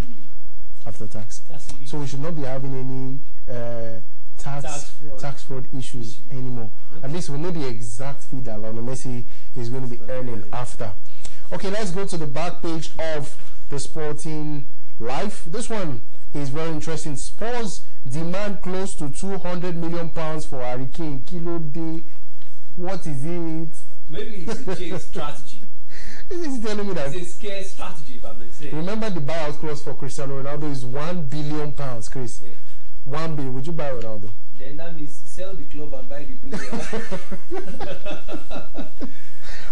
After tax. So we should not be having any tax fraud issues anymore. At least we know the exact fee that Lionel Messi is going to be earning after. Okay, let's go to the back page of the Sporting Life. This one is very interesting. Spurs demand close to £200 million for Harry Kane. Kilo day. What is it? Maybe it's a change strategy. He's telling me that it's a scare strategy, if I may say. Remember the buyout clause for Cristiano Ronaldo is £1 billion, Chris. Yeah. 1 billion. Would you buy Ronaldo? Then that means sell the club and buy the player.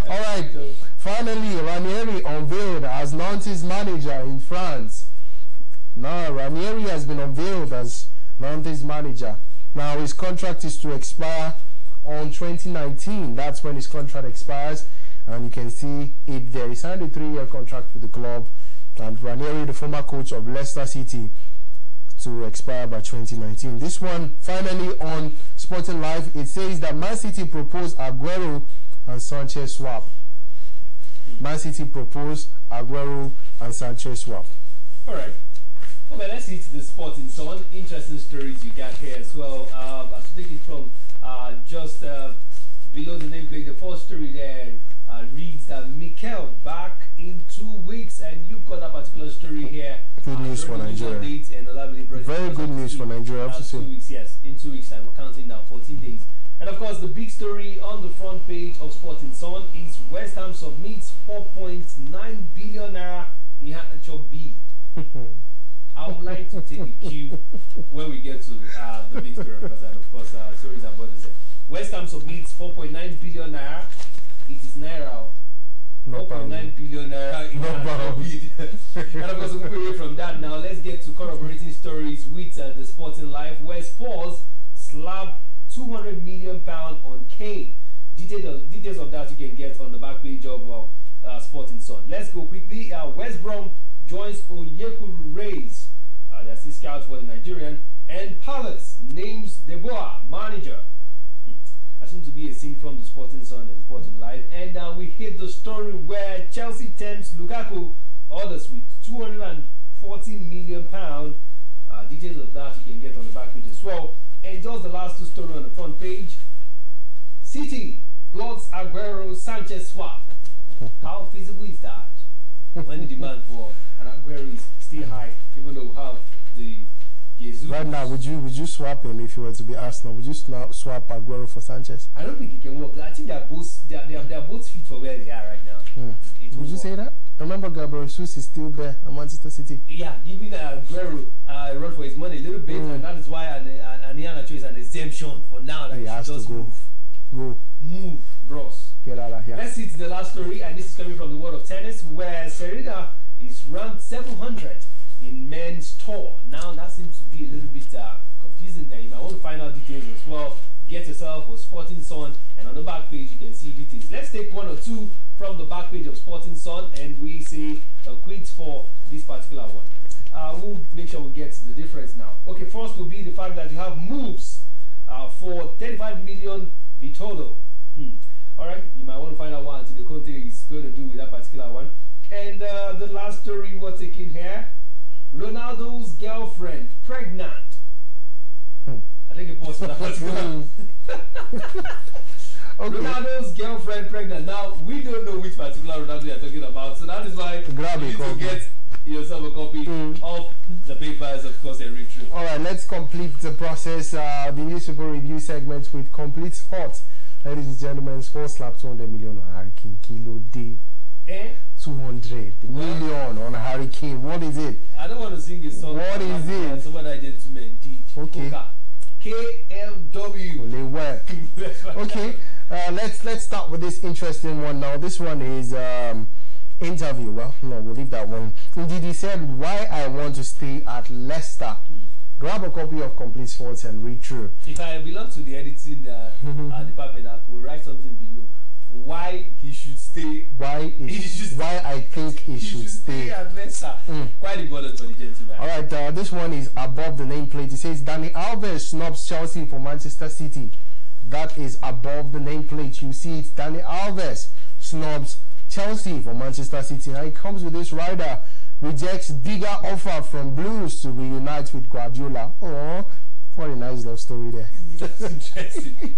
All right. Finally, Ranieri unveiled as Nantes manager in France. Now, Ranieri has been unveiled as Nantes manager. Now, his contract is to expire on 2019. That's when his contract expires. And you can see it there. He signed a 3-year contract with the club. And Ranieri, the former coach of Leicester City, to expire by 2019. This one, finally, on Sporting Life, it says that Man City proposed Aguero and Sanchez swap. Man City proposed Aguero and Sanchez swap. All right. Okay, let's hit the Sporting Sun. Interesting stories you got here as well. I'll take it from just below the nameplate. The first story there reads that Mikel back in 2 weeks, and you've got that particular story here. Good news for Nigeria. Very good news for Nigeria. 2 weeks, yes. In 2 weeks' time, we're counting down 14 days. And of course, the big story on the front page of Sporting Sun is West Ham submits 4.9 billion naira in Hatchop B. I would like to take a cue when we get to the big story, because of course stories about this. West Ham submits 4.9 billion naira. It is naira. 4.9 billion naira in Hatchop B. And of course, moving away from that now, let's get to corroborating stories with the Sporting Life, where Spurs slap £200 million on Kane. Details of that you can get on the back page of Sporting Sun. Let's go quickly. West Brom joins Onyekuru Rays. They are still scouts for the Nigerian. And Palace names Deboa manager. That seems to be a scene from the Sporting Sun and Sporting Life. And we hit the story where Chelsea tempts Lukaku orders with £240 million. Details of that you can get on the back page as well. And just the last two stories on the front page. City plots Aguero Sanchez swap. How feasible is that? When the demand for an Aguero is still high, even though we have the Jesus. Right now, would you swap him if you were to be Arsenal? Would you swap Aguero for Sanchez? I don't think it can work. I think they're both fit for where they are right now. Would you say that? Remember, Gabriel Jesus is still there at Manchester City. Yeah, giving Aguero a run for his money a little bit, and that is why Aniana is an exemption for now. That he has to move, bros. Get out of here. Let's see to the last story, and this is coming from the world of tennis, where Serena is ranked 700 in men's tour. Now that seems to be a little bit confusing there. You might want to find out details as well. Get yourself a Sporting Sun, and on the back page you can see details. Let's take one or two from the back page of Sporting Sun, and we say a quiz for this particular one. We'll make sure we get the difference now. Okay, first will be the fact that you have moves for 35 million Vitolo. Alright, you might want to find out what Antonio Conte is going to do with that particular one. And the last story we're taking here, Ronaldo's girlfriend pregnant. I think it was that particular. Ronaldo's girlfriend pregnant. Now, we don't know which particular Ronaldo you're talking about, so that is why you need to get yourself a copy of the papers, of course, and read through. Alright, let's complete the process, the newspaper review segment with complete sports. Ladies and gentlemen, Sports slap 200 million on Hurricane Kilo D. 200 million on Hurricane. What is it? I don't want to sing a song. What is it? Some other gentlemen did. Okay. KLW. Okay. Let's start with this interesting one now. This one is interview. Well, no, we'll leave that one. Indeed, he said, why I want to stay at Leicester. Grab a copy of Complete Sports and read through. If I belong to the editing department, I could write something below. Why he should stay. Why I think he should stay at Leicester. Quite important for the gentleman. Alright, this one is above the nameplate. It says Dani Alves snubs Chelsea for Manchester City. That is above the nameplate. You see it. Dani Alves snubs Chelsea for Manchester City. Now it comes with this rider. Rejects bigger offer from Blues to reunite with Guardiola. Oh, what a nice love story there. That's interesting.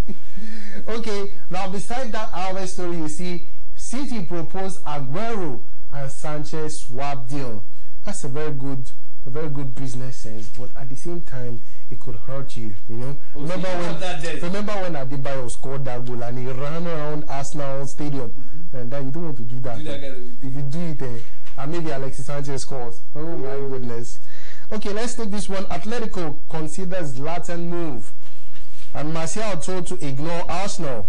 Okay, now beside that Alves story, you see City proposed Aguero and Sanchez swap deal. That's a very good business sense, but at the same time, it could hurt you. You know. Remember when Adebayo scored that goal and he ran around Arsenal Stadium, and then you don't want to do that. If you do it, and maybe Alexis Sanchez scores. Oh my goodness. Okay, let's take this one. Atletico considers Latin move. And Martial told to ignore Arsenal.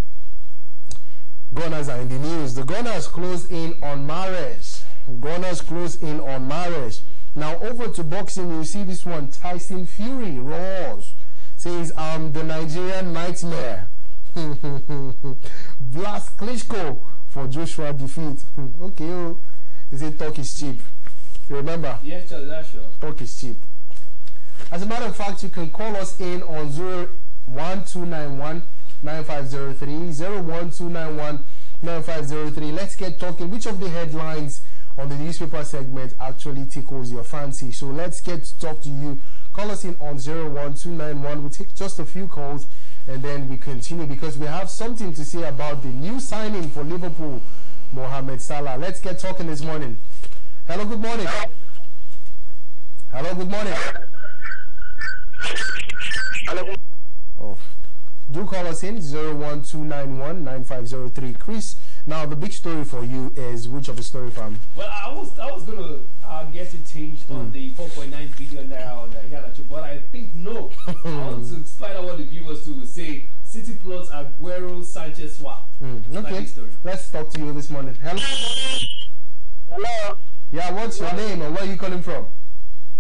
Gunners are in the news. The Gunners close in on Mahrez. Now over to boxing, you see this one. Tyson Fury roars. Says, I'm the Nigerian nightmare. Blast Klitschko for Joshua defeat. Okay, oh. They say talk is cheap. You remember? Yes, that's sure. Talk is cheap. As a matter of fact, you can call us in on 01291 9503 01291 9503. Let's get talking. Which of the headlines on the newspaper segment actually tickles your fancy? So let's get to talk to you. Call us in on 01291. We'll take just a few calls and then we continue because we have something to say about the new signing for Liverpool, Mohamed Salah. Let's get talking this morning. Hello, good morning. Hello, good morning. Hello. Oh, do call us in 01291 9503. Chris, now the big story for you is which of the story from? Well, I was going to get it changed on the 4.9 billion naira on the Yanacho, but I think no. I want to find out what the viewers will say. City plots Aguero Sanchez swap. Okay, let's talk to you this morning. Hello. Hello. Yeah, what's your name and where are you calling from?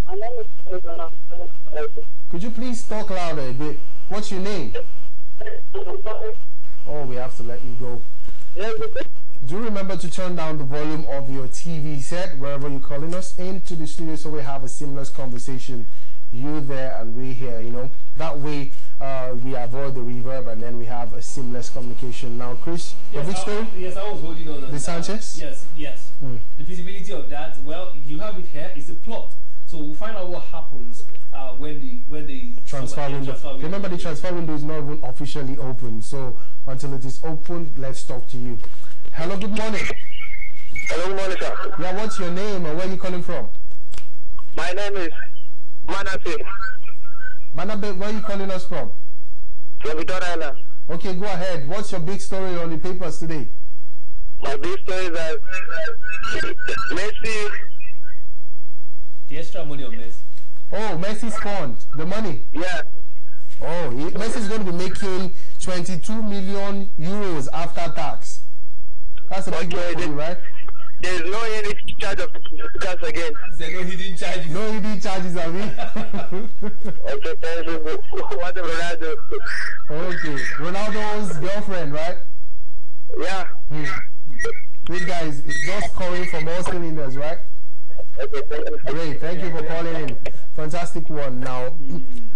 My name is Could you please talk louder a bit? What's your name? Oh, we have to let you go. Yes, okay. Do remember to turn down the volume of your TV set wherever you're calling us into the studio so we have a seamless conversation. You there and we here, you know. That way we avoid the reverb and then we have a seamless communication. Now, Chris, your big story? Yes, I was holding on. The Sanchez? Yes. The visibility of that, well, you have it here. It's a plot. So we'll find out what happens when the transfer window. Remember, the transfer window is not even officially open. So until it is open, let's talk to you. Hello, good morning. Hello, good morning, sir. Yeah, what's your name and where are you calling from? My name is Manasseh. Manabe, where are you calling us from? From Victoria Island. Okay, go ahead. What's your big story on the papers today? My big story is that Messi. The extra money on Messi. Oh, Messi's fund, the money. Yeah. Oh, Messi's going to be making 22 million euros after tax. That's a big one for you, right? There is no any charge of tax again. There's no hidden charges. No hidden charges, I mean. Okay, thank you. What a Ronaldo. Okay, Ronaldo's girlfriend, right? Yeah. This guy is just scoring from all cylinders, right? Okay, thank you. Great, thank you for calling in. Fantastic one. Now,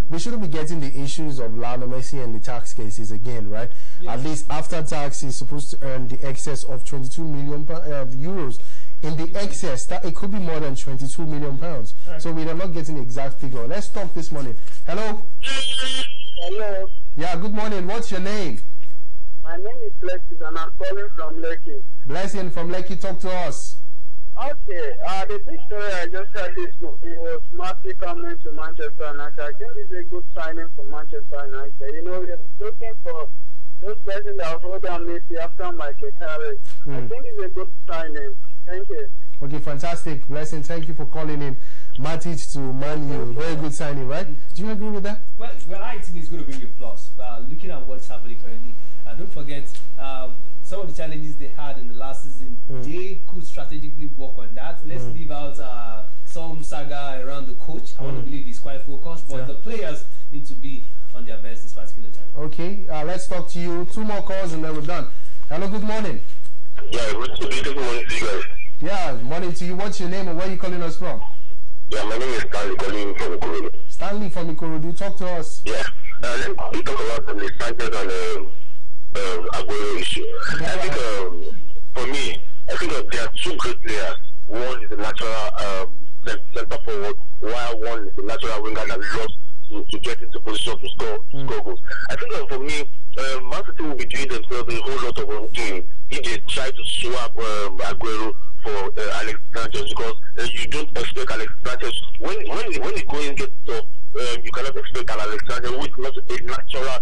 we shouldn't be getting the issues of Lionel Messi and the tax cases again, right? Yes. At least after tax, he's supposed to earn the excess of 22 million euros. In the excess, that it could be more than 22 million pounds. Right. So we are not getting the exact figure. Let's talk this morning. Hello? Hello. Yeah, good morning. What's your name? My name is Blessing and I'm calling from Lekki. Blessing from Lekki, talk to us. Okay, the big story I just heard this morning was Marty coming to Manchester United. I think it's a good signing for Manchester United. You know, we're looking for those persons that hold on Messi after Michael Carrick. I think it's a good signing. Thank you. Okay, fantastic. Blessing, thank you for calling in. Matic to Man U. Very good signing, right? Do you agree with that? Well, I think it's going to bring a plus. Looking at what's happening currently, don't forget some of the challenges they had in the last season. They could strategically work on that. Let's leave out some saga around the coach. I want to believe he's quite focused, but the players need to be on their best this particular time. Okay, let's talk to you. 2 more calls and then we're done. Hello, good morning. Yeah, good morning to you guys. Yeah, morning to you. What's your name and where are you calling us from? Yeah, my name is Stanley, calling from Ikorodu. Stanley from Ikorodu, talk to us. Yeah, let me talk about the Sanchez and Aguero issue. I think, for me, I think there are 2 great players. One is a natural centre forward, while one is a natural winger that loves to get into position to score goals. I think for me, Man City will be doing themselves a whole lot of wrong if they try to swap Aguero for Alex Sanchez, because you don't expect Alex Sanchez when you go and get tough. You cannot expect Alex Sanchez, who is not a natural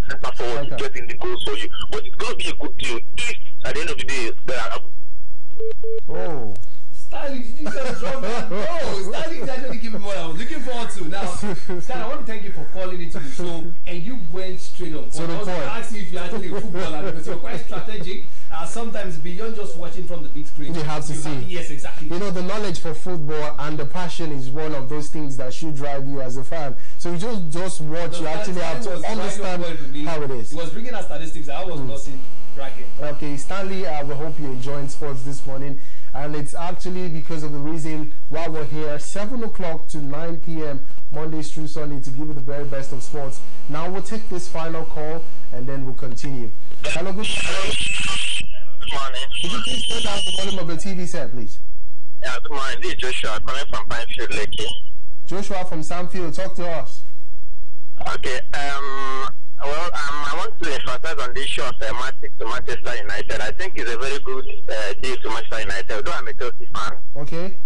centre forward, to get in the goals for you. But it's going to be a good deal if at the end of the day Stanley, did you just drop that? No, Stanley is actually giving what I was looking forward to. Now, Stan, I want to thank you for calling into the show, and you went straight up. I was going to ask you if you're actually a footballer, because you're quite strategic. Sometimes beyond just watching from the big screen, you have to see. Yes, exactly. You know, the knowledge for football and the passion is one of those things that should drive you as a fan. So you just watch, you actually have to understand how it is. He was bringing us statistics. I was nothing right here. Okay, Stanley, we hope you're enjoying sports this morning. And it's actually because of the reason why we're here 7 o'clock to 9 p.m. Mondays through Sunday to give you the very best of sports. Now we'll take this final call and then we'll continue. Hello, good morning. Could you please turn down the volume of your TV set, please? Yeah, good morning. This is Joshua calling from Pinefield, Lekki. Joshua from Samfield, talk to us. Okay, well, I want to emphasize on this issue of Matic to Manchester United. I think it's a very good deal to Manchester United, although I'm a Chelsea fan. Okay.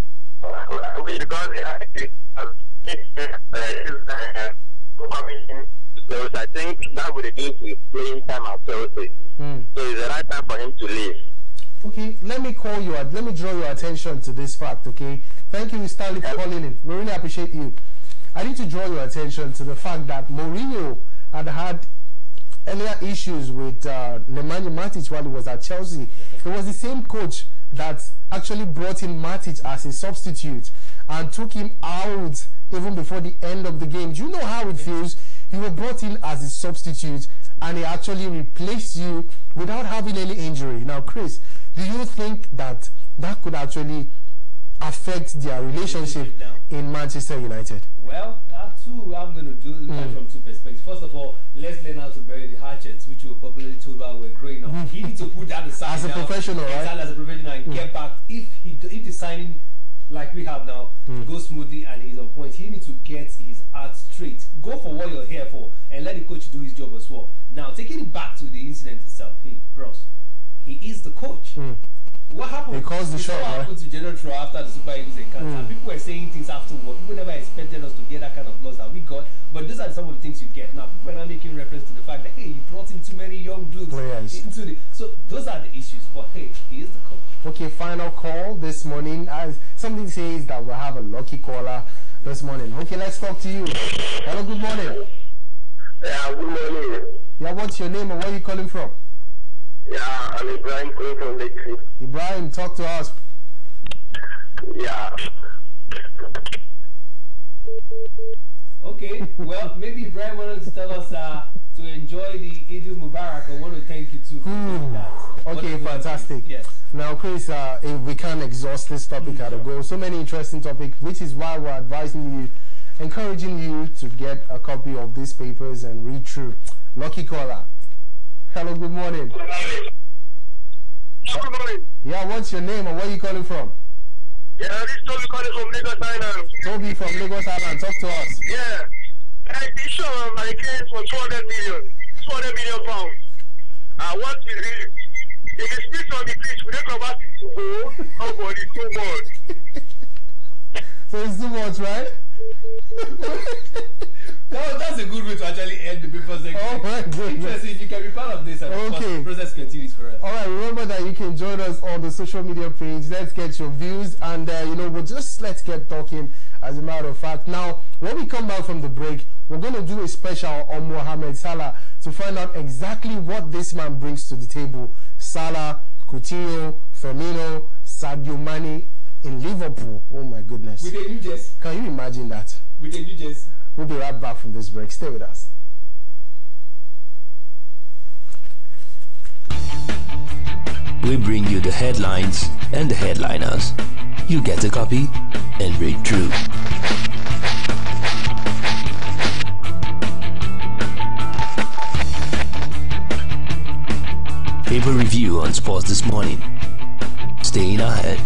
Because I think that would reduce his playing time at Chelsea. So it's the right time for him to leave. Okay, let me draw your attention to this fact, okay? Thank you, Stanley, for calling in. We really appreciate you. I need to draw your attention to the fact that Mourinho had earlier issues with Nemanja Matic while he was at Chelsea. It was the same coach that actually brought in Matic as a substitute and took him out even before the end of the game. Do you know how it feels? You were brought in as a substitute and he actually replaced you without having any injury. Now, Chris, do you think that that could actually affect their relationship in Manchester United? Well, I'm going to do it from two perspectives. First of all, let's learn how to bury the hatchets, which we were popularly told while we were growing up. He needs to put that aside as a professional, right? As a professional, and get back. If the signing, like we have now, goes smoothly and he's on point, he needs to get his act straight. Go for what you're here for, and let the coach do his job as well. Now, taking it back to the incident itself, hey, bros, he is the coach. What happened? He caused the shot, what happened to General Troy after the Super Eagles encounter? People were saying things afterward. People never expected us to get that kind of loss that we got. But those are some of the things you get. Now, people are not making reference to the fact that, hey, you brought in too many young dudes into the... So, those are the issues. But, hey, he is the coach. Okay, final call this morning. Something says that we'll have a lucky caller this morning. Okay, let's talk to you. Hello, good morning. Yeah, good morning. Yeah, what's your name and where are you calling from? Yeah, I'm Ibrahim calling from Lekki. Ibrahim, talk to us. Yeah. Okay, well, maybe Ibrahim wanted to tell us to enjoy the Eid Mubarak. I want to thank you too for doing that. Okay, fantastic. Yes. Now, Chris, if we can't exhaust this topic at a go, so many interesting topics, which is why we're advising you, encouraging you to get a copy of these papers and read through. Lucky caller. Hello, good morning. Good morning. Yeah, what's your name and where are you calling from? Yeah, this is Toby calling from Lagos Island. Toby from Lagos Island, talk to us. Yeah. The issue of my case for 200 million pounds. What is it? If it speaks on the pitch, we don't convert it to goal. Oh, but it's too much. So it's too much, right? That's a good way to actually end the paper section. Oh my goodness. Interesting, if you can be part of this and the process continues for us. Alright, remember that you can join us on the social media page. Let's get your views and let's get talking as a matter of fact. Now, when we come back from the break, we're going to do a special on Mohamed Salah to find out exactly what this man brings to the table. Salah, Coutinho, Firmino, Sadio Mane in Liverpool. Oh my goodness. With a new jersey. Can you imagine that? With a new jersey. We'll be right back from this break. Stay with us. We bring you the headlines and the headliners. You get a copy and read through. Paper review on sports this morning. Staying ahead.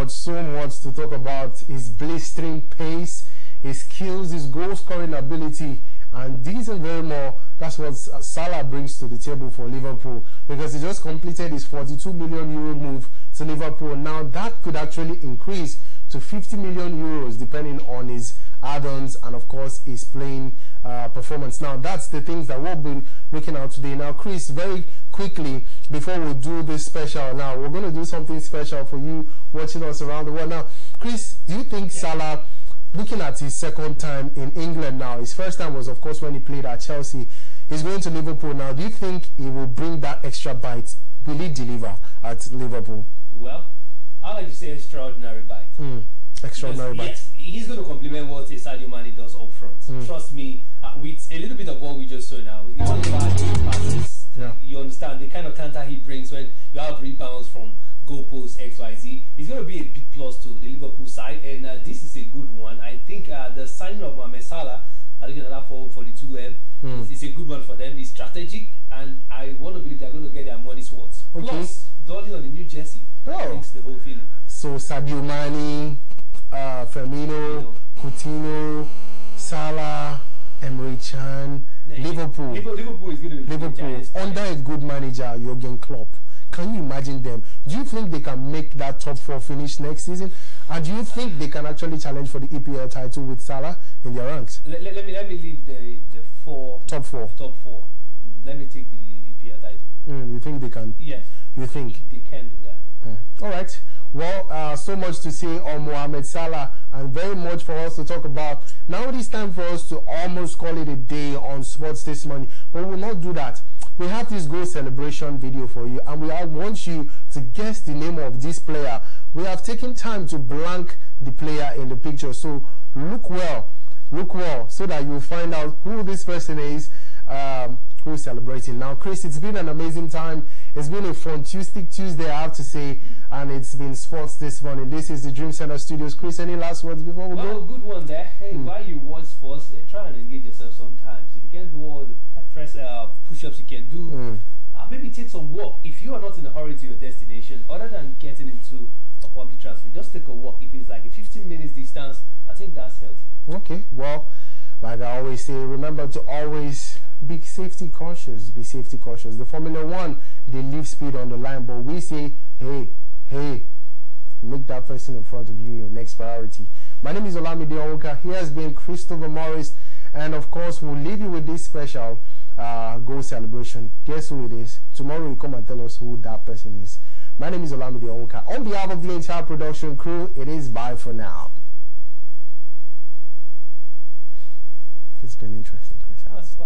so much to talk about. His blistering pace, his skills, his goal scoring ability, and these and very more. That's what Salah brings to the table for Liverpool, because he just completed his 42 million euro move to Liverpool. Now that could actually increase to 50 million euros depending on his add-ons and of course his playing performance. Now that's the things that we'll be looking at today. Now Chris, very quickly before we do this special, now we're going to do something special for you watching us around the world. Now Chris, do you think Salah, looking at his second time in England now, his first time was of course when he played at Chelsea, he's going to Liverpool now, do you think he will bring that extra bite? Will he deliver at Liverpool? Well, I like to say extraordinary bite. Extraordinary bite. Yes, he's going to complement what Sadio Mane does up front. Trust me, with a little bit of what we just saw now, he wants to passes. Yeah. You understand the kind of counter he brings when you have rebounds from goalposts XYZ. He's going to be a big plus to the Liverpool side, and this is a good one. I think the signing of Mohamed Salah, looking at that 42M, it's a good one for them. It's strategic, and I want to believe they're going to get their money's worth. Okay. Plus, Dodging on the new jersey. Makes the whole feeling. So Sadio Mane, Firmino, Coutinho, Salah, Emre Can, Liverpool. Liverpool is going to be Liverpool under a good manager, Jurgen Klopp. Can you imagine them? Do you think they can make that top 4 finish next season? And do you think they can actually challenge for the EPL title with Salah in their ranks? Let me leave the top four. Let me take the EPL title. You think they can? Yes. You think? They can do that. All right. Well, so much to say on Mohamed Salah, and very much for us to talk about. Now it is time for us to almost call it a day on Sports This Morning, but we will not do that. We have this goal celebration video for you, and we want you to guess the name of this player. We have taken time to blank the player in the picture, so look well, so that you'll find out who this person is, who's celebrating. Now, Chris, it's been an amazing time. It's been a fantastic Tuesday, I have to say, and it's been Sports This Morning. This is the Dream Center Studios. Chris, any last words before we go? Good one there. Hey, while you watch sports, try and engage yourself sometimes. If you can't do all the push-ups you can do, maybe take some walk. If you are not in a hurry to your destination, other than getting into a public transport, just take a walk. If it's like a 15 minutes distance, I think that's healthy. Okay, well, like I always say, remember to always be safety cautious. Be safety cautious. The Formula One, they leave speed on the line, but we say, hey, make that person in front of you your next priority. My name is Olamide Onka. He has been Christopher Morris, and of course, we'll leave you with this special goal celebration. Guess who it is? Tomorrow, you come and tell us who that person is. My name is Olamide Onka. On behalf of the entire production crew, it is bye for now. It's been interesting, Chris. That's